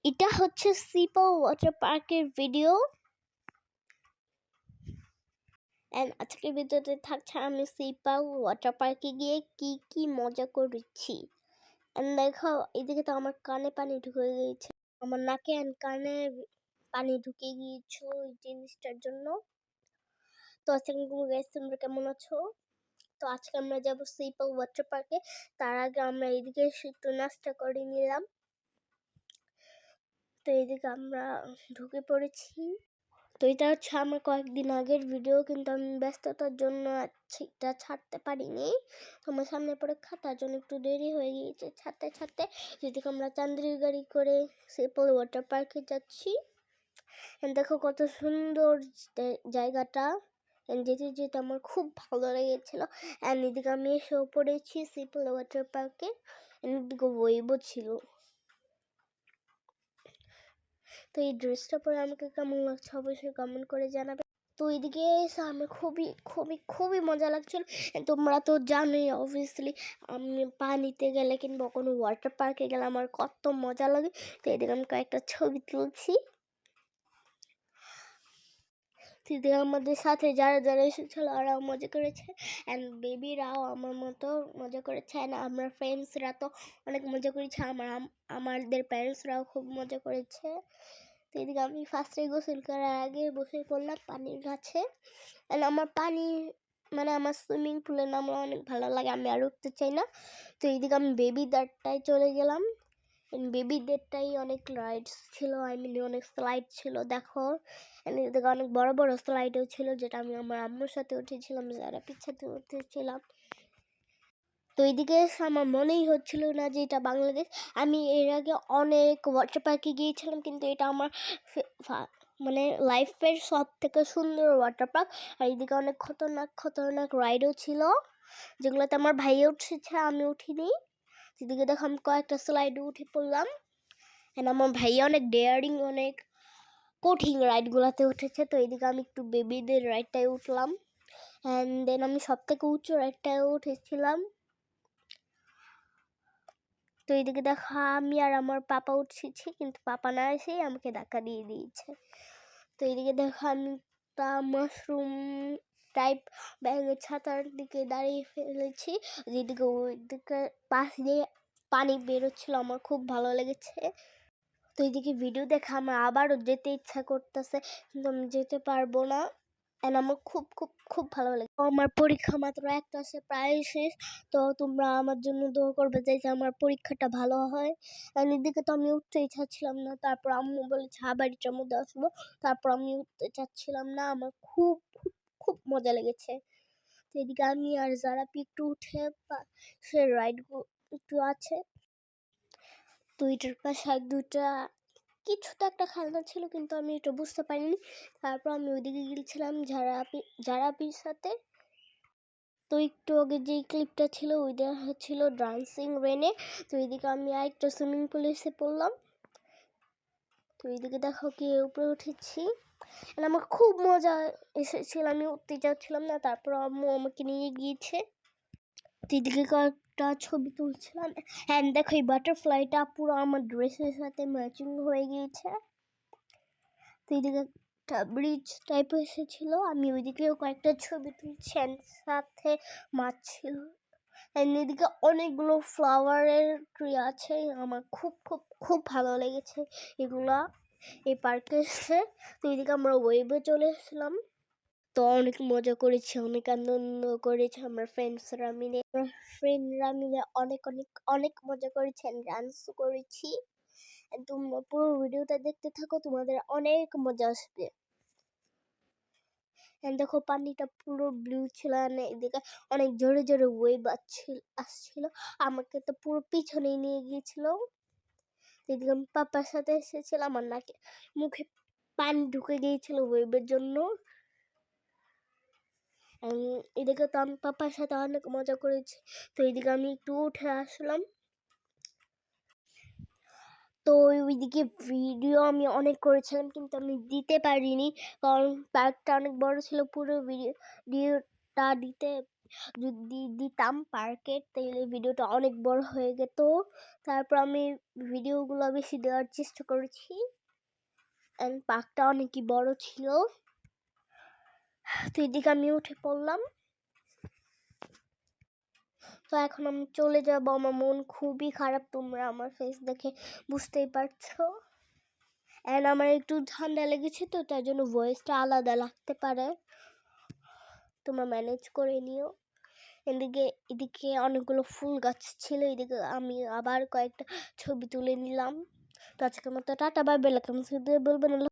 এটা হচ্ছে সিপল ওয়াটার পার্কের ভিডিও। এন্ড আজকের ভিডিওতে থাকছে আমি সিপল ওয়াটার পার্কে গিয়ে কি মজা করেছি। এন্ড দেখো এদিকে তো আমার কানে পানি ঢুকে গিয়েছে, আমার নাকে এন্ড কানে পানি ঢুকে গিয়েছে ওই জিনিসটার জন্য। তো আসসালামু গাইস, তোমরা কেমন আছো? তো আজকে আমরা যাবো সিপল ওয়াটার পার্কে। তার আগে আমরা এদিকে একটু নাস্তা করে নিলাম। তো এদিকে আমরা ঢুকে পড়েছি। তো এটা হচ্ছে আমার কয়েকদিন আগের ভিডিও, কিন্তু আমি ব্যস্ততার জন্য এটা ছাড়তে পারিনি। তোমার সামনে পরীক্ষা, তার জন্য একটু দেরি হয়ে গিয়েছে ছাড়তে। যেদিকে আমরা চান্দ্রির গাড়ি করে সিপল ওয়াটার পার্কে যাচ্ছি। দেখো কত সুন্দর জায়গাটা। যেতে আমার খুব ভালো লেগেছিল। এদিকে আমি এসেও পড়েছি সিপল ওয়াটার পার্কে। এদিকে ওয়েবও ছিল। তো এই ড্রেসটা পরে আমাকে কেমন লাগছে অবশ্যই কমেন্ট করে জানাবে। তো এদিকে এসে আমি খুবই মজা লাগছিল। তোমরা তো জানোই অবভিয়াসলি আমি পানিতে গেলে কিংবা কোনো ওয়াটার পার্কে গেলে আমার কত মজা লাগে। তো এদিকে আমি কয়েকটা ছবি তুলছি। দিদি আমাদের সাথে যারা এসেছিল ওরাও মজা করেছে, অ্যান্ড বেবিরাও আমার মতো মজা করেছে, অ্যান্ড আমার ফ্রেন্ডসরা তো অনেক মজা করেছে, আমাদের প্যারেন্টসরাও খুব মজা করেছে। তো এদিকে আমি ফার্স্টে গোসল করার আগে বসে পড়লাম পানির কাছে। অ্যান্ড আমার আমার সুইমিং পুলে নামলে অনেক ভালো লাগে, আমি আর উঠতে চাই না। তো এইদিকে আমি বেবিদেরটায় চলে গেলাম। বেবিদেরটাই অনেক রাইডস ছিল, অনেক স্লাইড ছিল। দেখো এদিকে অনেক বড় বড় স্লাইডও ছিল, যেটা আমি আমার আম্মুর সাথে উঠেছিলাম, যারা পিছাতে উঠেছিলাম। তো এইদিকে আমার মনেই হচ্ছিল না যে এটা বাংলাদেশ। আমি এর আগে অনেক ওয়াটার পার্কে গিয়েছিলাম, কিন্তু এটা আমার লাইফের সব থেকে সুন্দর ওয়াটার পার্ক। আর এইদিকে অনেক খতরনাক রাইডও ছিল, যেগুলোতে আমার ভাইয়া উঠেছে, আমি উঠিনি। এদিকে দেখো আমি কয়েকটা স্লাইডে উঠে পড়লাম। আমার ভাইয়া অনেক ডেয়ারিং, অনেক কঠিন রাইডগুলোতে উঠেছে। তো এইদিকে আমি একটু বেবিদের রাইডটায় উঠলাম। অ্যান্ড দেন আমি সব থেকে উঁচু রাইডটায় উঠেছিলাম। তো এইদিকে দেখো আমি আর আমার পাপা উঠেছি, কিন্তু পাপা না এসেই আমাকে ধাক্কা দিয়ে দিয়েছে। তো এইদিকে দেখো আমি একটা মাশরুম টাইপ ব্যাঙের ছাতার দিকে দাঁড়িয়ে ফেলেছি, যেদিকে ওইদিকে পাশ দিয়ে পানি বেরোচ্ছিল, আমার খুব ভালো লেগেছে। তো এইদিকে ভিডিও দেখে আমার আবারও যেতে ইচ্ছা করতেছে, কিন্তু আমি যেতে পারবো না। আমার খুব ভালো লাগে। আমার পরীক্ষা মাত্র একটা আছে, প্রায় শেষ। তো তোমরা আমার জন্য দোয়া করবে যে আমার পরীক্ষাটা ভালো হয়। এদিকে তো আমি উঠতেই চাচ্ছিলাম না, তারপর আম্মু বলেছে বাড়িটার মধ্যে আসবো, তারপর আমি উঠতে চাচ্ছিলাম না। আমার খুব মজা লেগেছে। তো এদিকে আমি আর যারা একটু উঠে সে রাইড একটু আছে। তো এটার পাশে দুটা কিছু তো একটা খেলনা ছিল, কিন্তু আমি এটা বুঝতে পারিনি। তারপর আমি ওইদিকে গিয়েছিলাম যারা সাথে। তো একটু আগে যেই ক্লিপটা ছিল ওইটা হচ্ছিল ডান্সিং রেনে। তো এইদিকে আমি আরেকটা সুইমিং পুলে এসে পড়লাম। তো এইদিকে দেখো কি উপরে উঠেছি, আমার খুব মজা এসেছিল, আমি উঠতে যাচ্ছিলাম না। তারপর আম্মু আমাকে নিয়ে গিয়েছে। দিদিকে কয়েকটা ছবি তুলছিলাম। হ্যাঁ দেখো এই বাটারফ্লাইটা পুরো আমার ড্রেসের সাথে ম্যাচিং হয়ে গিয়েছে। তো এইদিকে একটা ব্রিজ টাইপ এসেছিল, আমি ওইদিকেও কয়েকটা ছবি তুলছি, সাথে মাছ ছিল। এদিকে অনেকগুলো ফ্লাওয়ারের ট্রি আছে, আমার খুব ভালো লেগেছে এগুলা এই পার্কে এসে। তো এইদিকে আমরা ওয়েবে চলে এসেছিলাম। তো অনেক মজা করেছি, অনেক আনন্দ করেছি আমরা ফ্রেন্ডরা মিলে অনেক মজা করেছি, ডান্স করেছি। তোমরা পুরো ভিডিওটা দেখতে থাকো, তোমাদের অনেক মজা আসবে। দেখো পানিটা পুরো ব্লু ছিল, এদিকে অনেক জোরে ওয়েভ আসছিল, আমাকে তো পুরো পিছনেই নিয়ে গিয়েছিল। এদিকে আমি পাপার সাথে এসেছিলাম, আমার নাকে মুখে পানি ঢুকে গিয়েছিল ওয়েভের জন্য। এদিকে তো আমি পাপার সাথে অনেক মজা করেছি। তো এদিকে আমি একটু উঠে আসলাম। তো ওইদিকে ভিডিও আমি অনেক করেছিলাম, কিন্তু আমি দিতে পারিনি, কারণ পার্কটা অনেক বড় ছিল, পুরো ভিডিওটা দিতে যদি দিতাম পার্কের, তাহলে ভিডিওটা অনেক বড় হয়ে যেত। তারপর আমি ভিডিওগুলো বেশি দেওয়ার চেষ্টা করেছি, অ্যান্ড পার্কটা অনেকই বড় ছিল। তো এদিকে আমি উঠে পড়লাম। তো এখন আমি চলে যাব। আমার মন খুবই খারাপ, তোমরা আমার ফেস দেখে বুঝতেই পারছো। অ্যান্ড আমার একটু ঠান্ডা লেগেছে, তো তার জন্য ভয়েসটা আলাদা লাগতে পারে, তোমরা ম্যানেজ করে নিও। এদিকে অনেকগুলো ফুল গাছ ছিল। এদিকে আমি আবার কয়েকটা ছবি তুলে নিলাম। তো আজকের মতো টাটা, বাই বাই। বলবেন